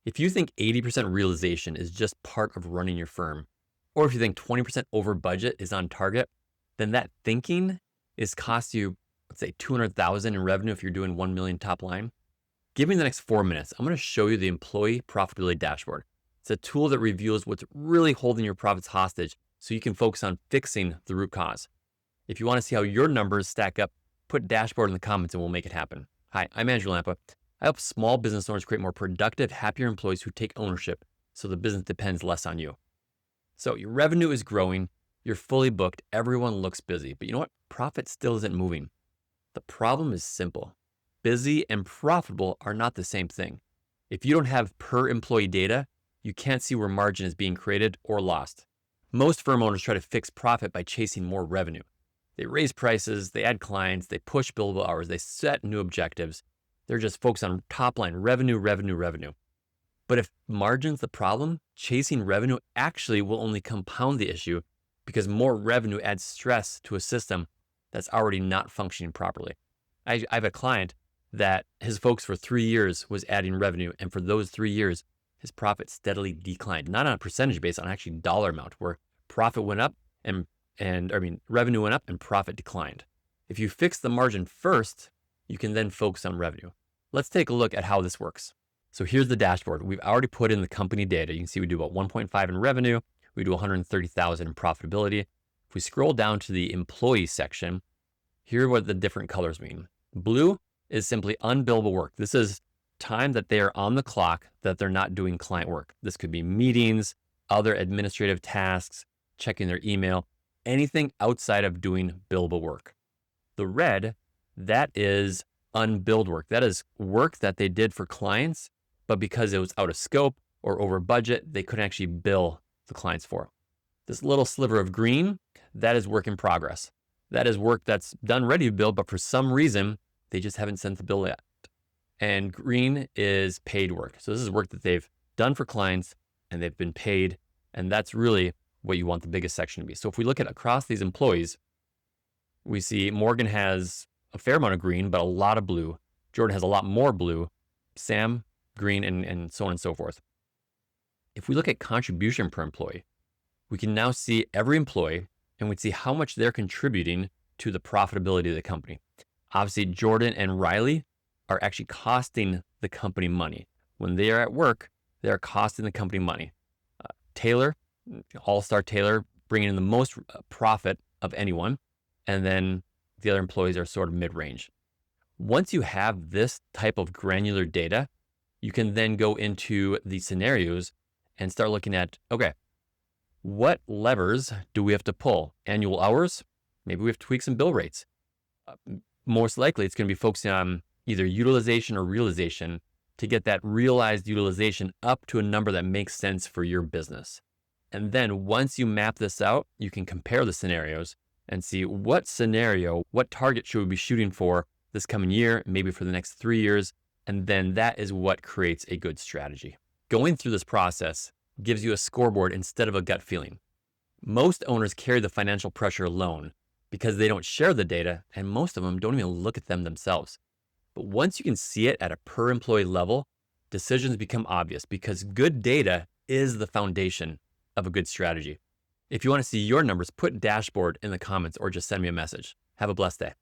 If you think 80% realization is just part of running your firm, or if you think 20% over budget is on target, then that thinking is cost you, let's say 200,000 in revenue if you're doing 1 million top line. Give me the next 4 minutes. I'm going to show you the employee profitability dashboard. It's a tool that reveals what's really holding your profits hostage so you can focus on fixing the root cause. If you want to see how your numbers stack up, put dashboard in the comments and we'll make it happen. Hi, I'm Andrew Lampa. I help small business owners create more productive, happier employees who take ownership so the business depends less on you. So your revenue is growing, you're fully booked, everyone looks busy, but you know what? Profit still isn't moving. The problem is simple. Busy and profitable are not the same thing. If you don't have per employee data, you can't see where margin is being created or lost. Most firm owners try to fix profit by chasing more revenue. They raise prices, they add clients, they push billable hours, they set new objectives. They're just focused on top line revenue, revenue, revenue. But if margin's the problem, chasing revenue actually will only compound the issue because more revenue adds stress to a system that's already not functioning properly. I have a client that his focus for 3 years was adding revenue. And for those 3 years, his profit steadily declined, not on a percentage base, on actually dollar amount, where profit went up revenue went up and profit declined. If you fix the margin first, you can then focus on revenue. Let's take a look at how this works. So here's the dashboard. We've already put in the company data. You can see we do about 1.5 in revenue. We do 130,000 in profitability. If we scroll down to the employee section, here are what the different colors mean. Blue is simply unbillable work. This is time that they are on the clock that they're not doing client work. This could be meetings, other administrative tasks, checking their email, anything outside of doing billable work. The red, that is unbilled work. That is work that they did for clients, but because it was out of scope or over budget, they couldn't actually bill the clients for. This little sliver of green, that is work in progress. That is work that's done ready to bill, but for some reason, they just haven't sent the bill yet. And green is paid work. So this is work that they've done for clients and they've been paid. And that's really what you want the biggest section to be. So if we look at across these employees, we see Morgan has a fair amount of green, but a lot of blue. Jordan has a lot more blue. Sam, green, and so on and so forth. If we look at contribution per employee, we can now see every employee and we see how much they're contributing to the profitability of the company. Obviously, Jordan and Riley are actually costing the company money. When they are at work, they are costing the company money. Taylor, All-Star Taylor, bringing in the most profit of anyone. And then the other employees are sort of mid-range. Once you have this type of granular data, you can then go into the scenarios and start looking at, okay, what levers do we have to pull? Annual hours? Maybe we have to tweak some bill rates. Most likely, it's going to be focusing on either utilization or realization to get that realized utilization up to a number that makes sense for your business. And then once you map this out, you can compare the scenarios and see what scenario, what target should we be shooting for this coming year, maybe for the next 3 years. And then that is what creates a good strategy. Going through this process gives you a scoreboard instead of a gut feeling. Most owners carry the financial pressure alone because they don't share the data, and most of them don't even look at them themselves. But once you can see it at a per employee level, decisions become obvious because good data is the foundation of a good strategy. If you want to see your numbers, put dashboard in the comments or just send me a message. Have a blessed day.